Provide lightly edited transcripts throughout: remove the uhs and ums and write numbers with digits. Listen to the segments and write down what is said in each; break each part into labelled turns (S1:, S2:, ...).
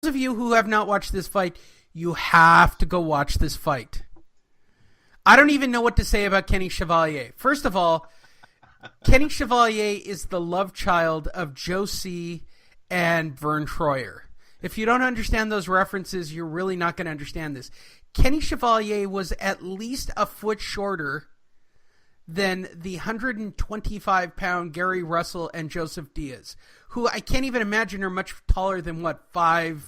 S1: of you who have not watched this fight, you have to go watch this fight. I don't even know what to say about Kenny Chevalier. First of all, Kenny Chevalier is the love child of Joe C. and Vern Troyer. If you don't understand those references, you're really not going to understand this. Kenny Chevalier was at least a foot shorter than the 125-pound Gary Russell and Joseph Diaz, who I can't even imagine are much taller than, 5'6",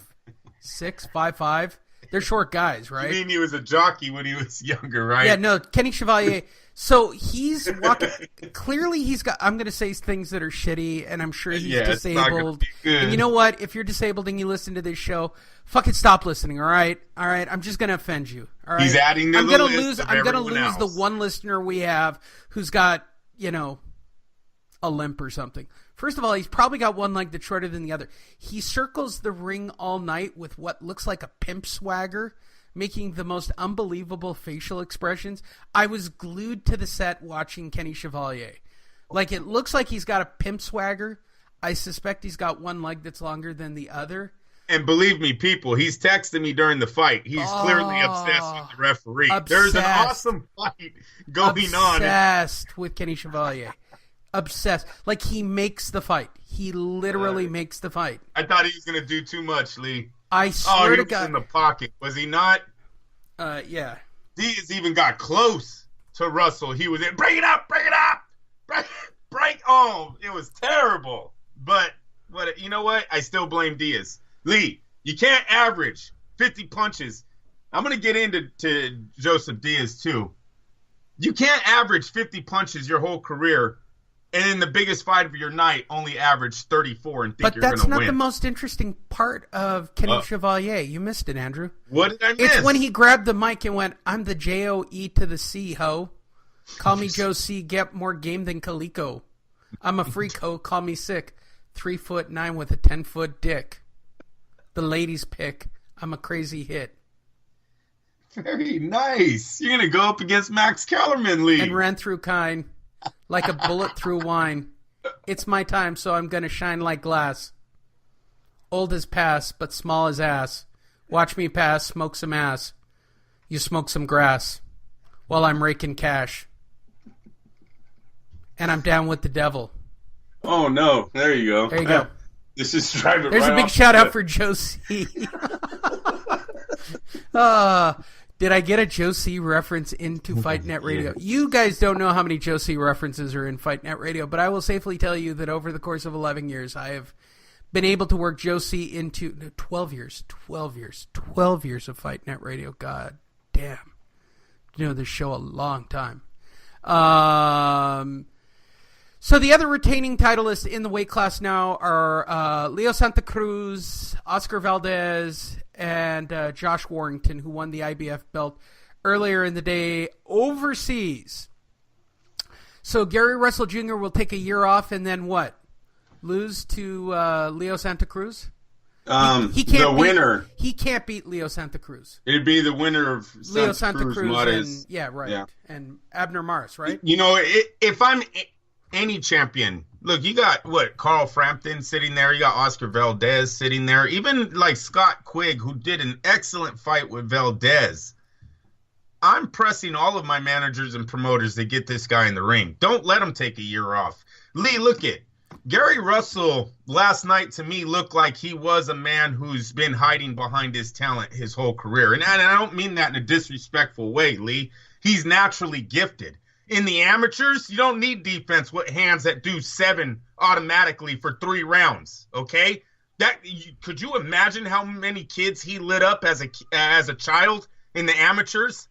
S1: 5'5"? They're short guys, right?
S2: You mean he was a jockey when he was younger, right?
S1: Yeah, no, Kenny Chevalier. So he's walking. Clearly, he's got. I'm going to say things that are shitty, and I'm sure he's disabled. And you know what? If you're disabled and you listen to this show, fucking stop listening. All right. I'm just going to offend you. All right.
S2: He's adding to the list.
S1: I'm going to lose the one listener we have who's got a limp or something. First of all, he's probably got one leg that's shorter than the other. He circles the ring all night with what looks like a pimp swagger, making the most unbelievable facial expressions. I was glued to the set watching Kenny Chevalier. Like, it looks like he's got a pimp swagger. I suspect he's got one leg that's longer than the other.
S2: And believe me, people, he's texting me during the fight. He's clearly obsessed with the referee. There's an awesome fight going on.
S1: Obsessed with Kenny Chevalier. Obsessed. Like, he makes the fight. He literally makes the fight.
S2: I thought he was going to do too much, Lee.
S1: I swear to God.
S2: He was in the pocket. Was he not?
S1: Yeah.
S2: Diaz even got close to Russell. He was in, bring it up. Break. Oh, it was terrible. But you know what? I still blame Diaz. Lee, you can't average 50 punches. I'm going to get into Joseph Diaz, too. You can't average 50 punches your whole career and in the biggest fight of your night only average 34 and think you're going to win.
S1: But that's not the most interesting part of Kenny Chevalier. You missed it, Andrew.
S2: What did I miss?
S1: It's when he grabbed the mic and went, I'm the J-O-E to the C, ho. Call me Joe C, get more game than Calico. I'm a freak, ho. Call me sick. 3'9" with a 10-foot dick. The ladies pick. I'm a crazy hit.
S2: Very nice. You're going to go up against Max Kellerman, Lee.
S1: And ran through Kine like a bullet through wine. It's my time, so I'm going to shine like glass. Old as past, but small as ass. Watch me pass, smoke some ass. You smoke some grass while I'm raking cash. And I'm down with the devil.
S2: Oh, no. There you go.
S1: There you go.
S2: This is driving.
S1: There's
S2: right
S1: a big
S2: off
S1: shout out for Joe C. Did I get a Joe C reference into Fight Net Radio? You guys don't know how many Joe C references are in Fight Net Radio, but I will safely tell you that over the course of 11 years, I have been able to work Joe C into 12 years of Fight Net Radio. God damn. You know this show a long time. So the other retaining titleists in the weight class now are Leo Santa Cruz, Oscar Valdez, and Josh Warrington, who won the IBF belt earlier in the day overseas. So Gary Russell Jr. will take a year off and then what? Lose to Leo Santa Cruz?
S2: He can't winner.
S1: He can't beat Leo Santa Cruz.
S2: It'd be the winner of
S1: Leo Santa Cruz
S2: Mares.
S1: And Abner Maris, right?
S2: You know, if I'm any champion, look, you got Carl Frampton sitting there, you got Oscar Valdez sitting there, even like Scott Quigg, who did an excellent fight with Valdez. I'm pressing all of my managers and promoters to get this guy in the ring. Don't let him take a year off. Lee, look at Gary Russell last night. To me, looked like he was a man who's been hiding behind his talent his whole career, and I don't mean that in a disrespectful way, Lee. He's naturally gifted. In the amateurs, you don't need defense with hands that do 7 automatically for 3 rounds, okay? Could you imagine how many kids he lit up as a child in the amateurs?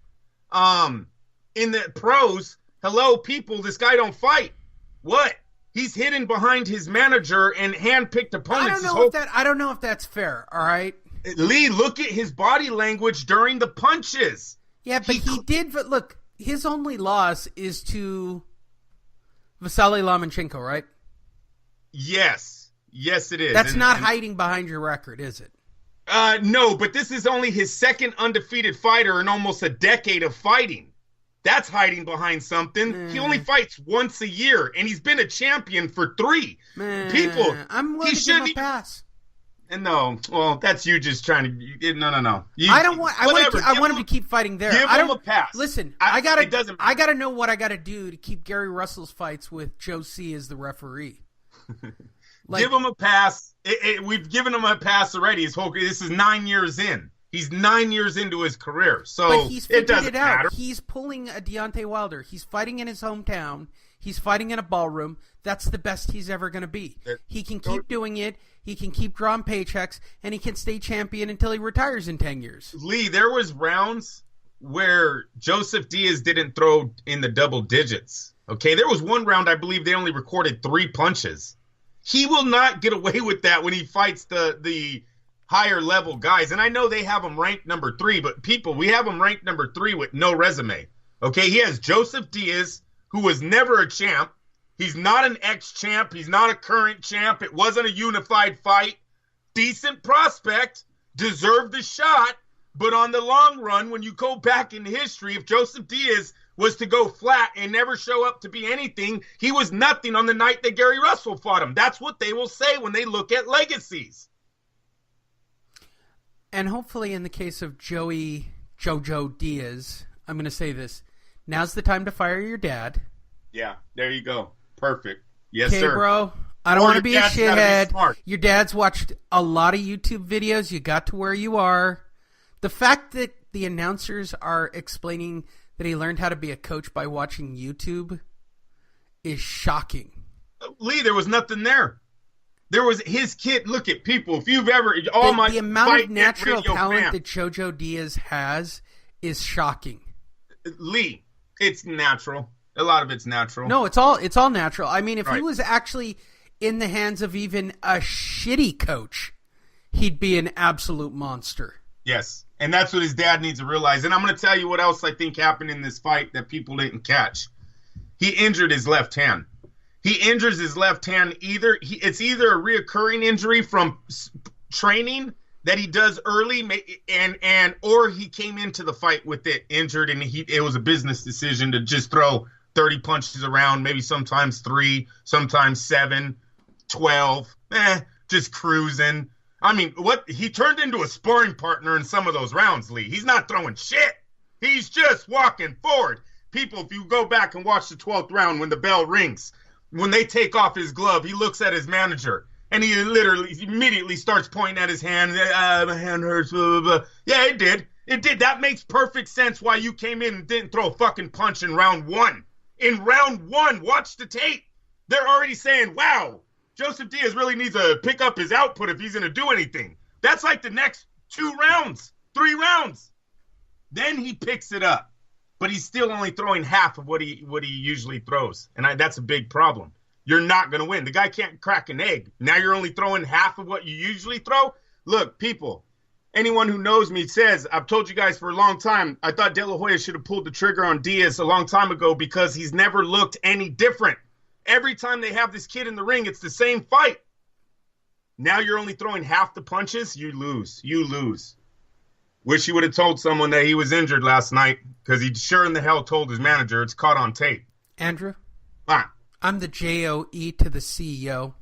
S2: In the pros, hello, people, this guy don't fight. What? He's hidden behind his manager and handpicked opponents.
S1: I don't know if that's fair, all right?
S2: Lee, look at his body language during the punches.
S1: Yeah, but he did, but look, his only loss is to Vasily Lomachenko, right?
S2: Yes. Yes, it is.
S1: That's not hiding behind your record, is it?
S2: No, but this is only his second undefeated fighter in almost a decade of fighting. That's hiding behind something. He only fights once a year, and he's been a champion for 3.
S1: Man,
S2: people,
S1: I'm willing to give him a pass.
S2: And no, well, that's you just trying to. No.
S1: I don't want. I want him to keep fighting there.
S2: Give him a pass.
S1: Listen, I gotta know what I gotta do to keep Gary Russell's fights with Joe C as the referee.
S2: Give him a pass. We've given him a pass already. This is 9 years in. He's 9 years into his career, so
S1: but he's figured
S2: it doesn't matter.
S1: He's pulling a Deontay Wilder. He's fighting in his hometown. He's fighting in a ballroom. That's the best he's ever going to be. He can keep doing it. He can keep drawing paychecks, and he can stay champion until he retires in 10 years.
S2: Lee, there was rounds where Joseph Diaz didn't throw in the double digits. Okay, there was one round I believe they only recorded 3 punches. He will not get away with that when he fights the higher level guys. And I know they have him ranked number 3, but we have him ranked number 3 with no resume. Okay, he has Joseph Diaz, who was never a champ. He's not an ex-champ. He's not a current champ. It wasn't a unified fight. Decent prospect, deserved the shot. But on the long run, when you go back in history, if Joseph Diaz was to go flat and never show up to be anything, he was nothing on the night that Gary Russell fought him. That's what they will say when they look at legacies.
S1: And hopefully in the case of Jojo Diaz, I'm going to say this. Now's the time to fire your dad.
S2: Yeah, there you go. Perfect. Yes,
S1: sir.
S2: Okay,
S1: bro. I don't want to be a shithead. Your dad's watched a lot of YouTube videos. You got to where you are. The fact that the announcers are explaining that he learned how to be a coach by watching YouTube is shocking.
S2: Lee, there was nothing there. There was his kid. Look at people. If you've ever...
S1: the amount of natural talent that Jojo Diaz has is shocking.
S2: Lee, it's natural. A lot of it's natural.
S1: No, it's all natural. I mean, if he was actually in the hands of even a shitty coach, he'd be an absolute monster.
S2: Yes, and that's what his dad needs to realize. And I'm going to tell you what else I think happened in this fight that people didn't catch. He injured his left hand. He injures his left hand it's either a reoccurring injury from training that he does early, or he came into the fight with it injured, and it was a business decision to just throw 30 punches around, maybe sometimes 3, sometimes 7, 12, just cruising. I mean, he turned into a sparring partner in some of those rounds, Lee. He's not throwing shit. He's just walking forward. People, if you go back and watch the 12th round when the bell rings, when they take off his glove, he looks at his manager, and he literally immediately starts pointing at his hand. My hand hurts, blah, blah, blah. Yeah, it did. It did. That makes perfect sense why you came in and didn't throw a fucking punch in round 1. In round 1, watch the tape. They're already saying, wow, Joseph Diaz really needs to pick up his output if he's going to do anything. That's like the next 2 rounds, 3 rounds. Then he picks it up. But he's still only throwing half of what he usually throws. And that's a big problem. You're not going to win. The guy can't crack an egg. Now you're only throwing half of what you usually throw? Look, people, anyone who knows me says, I've told you guys for a long time, I thought De La Hoya should have pulled the trigger on Diaz a long time ago because he's never looked any different. Every time they have this kid in the ring, it's the same fight. Now you're only throwing half the punches. You lose. You lose. Wish he would have told someone that he was injured last night because he sure in the hell told his manager. It's caught on tape.
S1: Andrew?
S2: Ah.
S1: I'm the JOE to the CEO.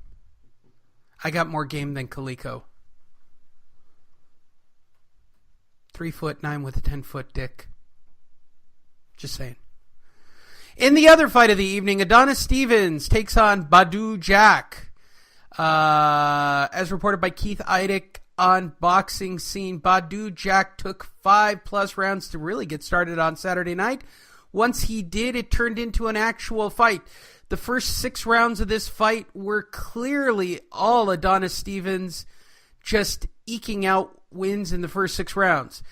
S1: I got more game than Kaliko. 3'9" with a 10-foot dick. Just saying. In the other fight of the evening, Adonis Stevens takes on Badou Jack. As reported by Keith Eidick on Boxing Scene, Badou Jack took 5+ rounds to really get started on Saturday night. Once he did, it turned into an actual fight. The first 6 rounds of this fight were clearly all Adonis Stevens just eking out wins in the first 6 rounds.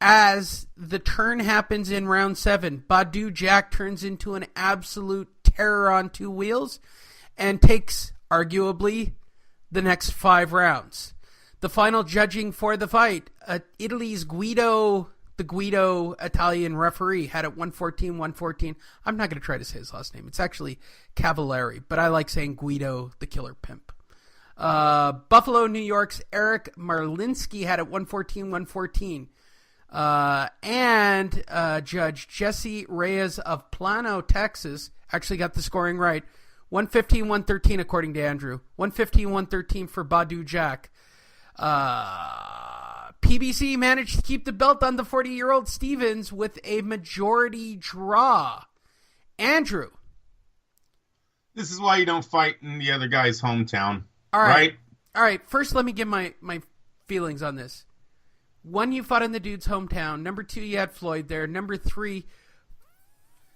S1: As the turn happens in round 7, Badou Jack turns into an absolute terror on 2 wheels and takes, arguably, the next 5 rounds. The final judging for the fight, Italy's Guido, the Guido Italian referee, had it 114-114. I'm not going to try to say his last name. It's actually Cavallari, but I like saying Guido, the killer pimp. Buffalo, New York's Eric Marlinski had it 114-114. And Judge Jesse Reyes of Plano, Texas, actually got the scoring right. 115-113 according to Andrew. 115-113 for Badou Jack. PBC managed to keep the belt on the 40-year-old Stevens with a majority draw. Andrew.
S2: This is why you don't fight in the other guy's hometown.
S1: All right.
S2: Right?
S1: All right. First, let me give my feelings on this. 1, you fought in the dude's hometown. Number 2, you had Floyd there. Number 3,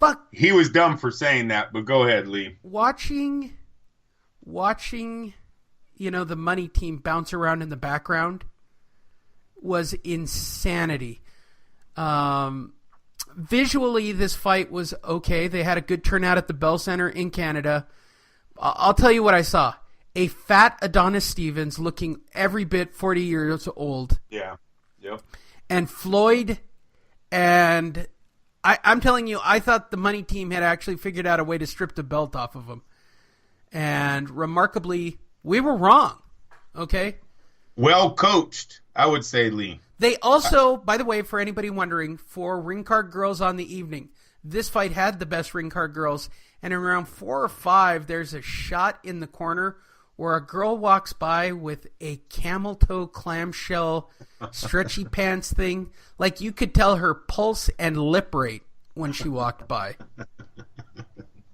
S1: fuck.
S2: He was dumb for saying that, but go ahead, Lee.
S1: Watching, the money team bounce around in the background was insanity. Visually, this fight was okay. They had a good turnout at the Bell Center in Canada. I'll tell you what I saw. A fat Adonis Stevens looking every bit 40 years old.
S2: Yeah. Yep.
S1: And Floyd, and I'm telling you, I thought the money team had actually figured out a way to strip the belt off of him. And remarkably, we were wrong. Okay?
S2: Well coached, I would say, Lee.
S1: They also, by the way, for anybody wondering, for ring card girls on the evening, this fight had the best ring card girls. And in round 4 or 5, there's a shot in the corner where a girl walks by with a camel toe clamshell stretchy pants thing. Like you could tell her pulse and lip rate when she walked by.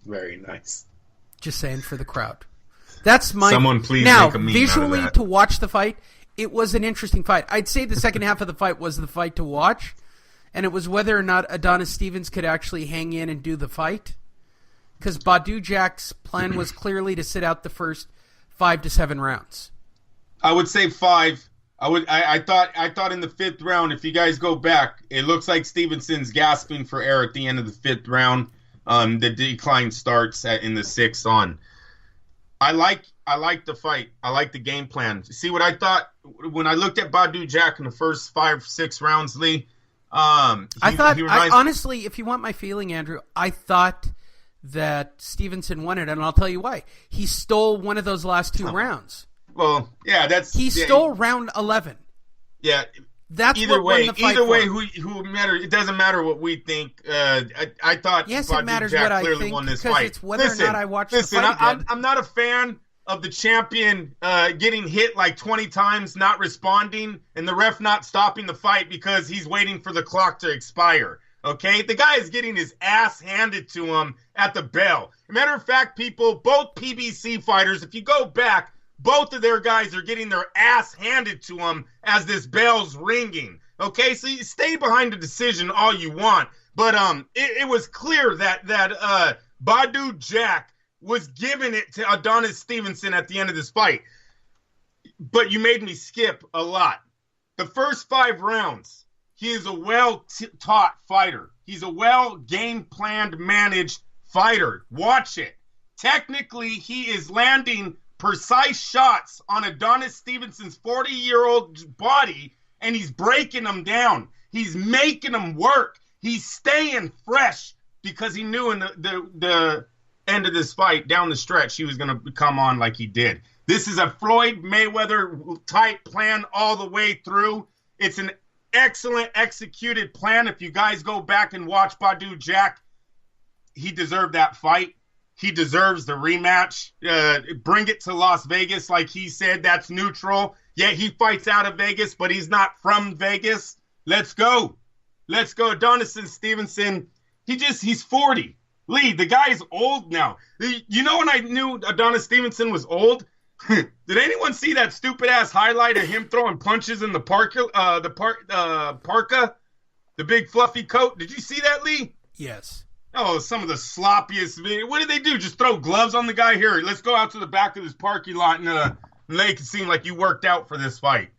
S2: Very nice.
S1: Just saying for the crowd. That's my...
S2: Someone please
S1: now,
S2: make a meme
S1: visually,
S2: out of that.
S1: to watch the fight, it was an interesting fight. I'd say the second half of the fight was the fight to watch, and it was whether or not Adonis Stevens could actually hang in and do the fight. Because Badou Jack's plan was clearly to sit out the first 5 to 7 rounds.
S2: I would say 5. I thought in the 5th round, if you guys go back, it looks like Stevenson's gasping for air at the end of the 5th round. The decline starts in the 6th on. I like the fight. I like the game plan. See what I thought when I looked at Badou Jack in the first 5-6 rounds, Lee?
S1: Honestly, if you want my feeling, Andrew, I thought that Stevenson won it, and I'll tell you why. He stole one of those last 2 rounds.
S2: Well, yeah,
S1: He stole round 11.
S2: Yeah.
S1: That's
S2: either
S1: what
S2: way,
S1: won the fight.
S2: Either way, who matter? It doesn't matter what we think. I thought
S1: yes,
S2: Badou
S1: it matters
S2: Jack
S1: what I
S2: clearly
S1: think
S2: won this
S1: because
S2: fight.
S1: it's whether or not I watch the fight.
S2: I'm not a fan of the champion getting hit like 20 times, not responding, and the ref not stopping the fight because he's waiting for the clock to expire. Okay? The guy is getting his ass handed to him at the bell. Matter of fact, people, both PBC fighters, if you go back, both of their guys are getting their ass handed to them as this bell's ringing. Okay? So you stay behind the decision all you want. But it was clear that Badou Jack was giving it to Adonis Stevenson at the end of this fight. But you made me skip a lot. The first 5 rounds, he is a well-taught fighter. He's a well-game-planned, managed fighter. Watch it. Technically, he is landing precise shots on Adonis Stevenson's 40-year-old body, and he's breaking them down. He's making them work. He's staying fresh because he knew in the end of this fight, down the stretch, he was going to come on like he did. This is a Floyd Mayweather-type plan all the way through. It's an excellent executed plan. If you guys go back and watch Badou Jack, he deserved that fight. He deserves the rematch. Bring it to Las Vegas, like he said. That's neutral. Yeah, he fights out of Vegas, but he's not from Vegas. Let's go. Let's go. Adonis Stevenson, he's 40. Lee, the guy's old now. You know when I knew Adonis Stevenson was old? Did anyone see that stupid-ass highlight of him throwing punches in the parka, the big fluffy coat? Did you see that, Lee?
S1: Yes.
S2: Oh, some of the sloppiest. What did they do? Just throw gloves on the guy? Here, let's go out to the back of this parking lot and make it seem like you worked out for this fight.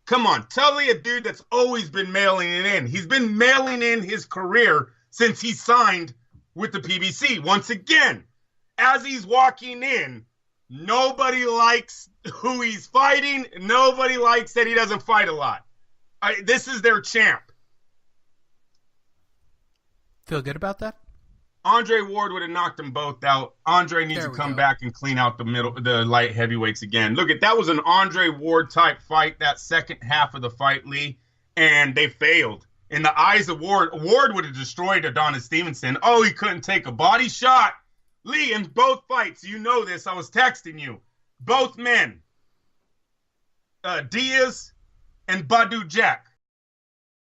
S2: Come on, tell me a dude that's always been mailing it in. He's been mailing in his career since he signed with the PBC. Once again, as he's walking in, nobody likes who he's fighting. Nobody likes that he doesn't fight a lot. This is their champ.
S1: Feel good about that?
S2: Andre Ward would have knocked them both out. Andre needs to come back and clean out the light heavyweights again. Look, that was an Andre Ward type fight, that second half of the fight, Lee, and they failed. In the eyes of Ward would have destroyed Adonis Stevenson. Oh, he couldn't take a body shot. Lee, in both fights, you know this, I was texting you. Both men Diaz and Badou Jack.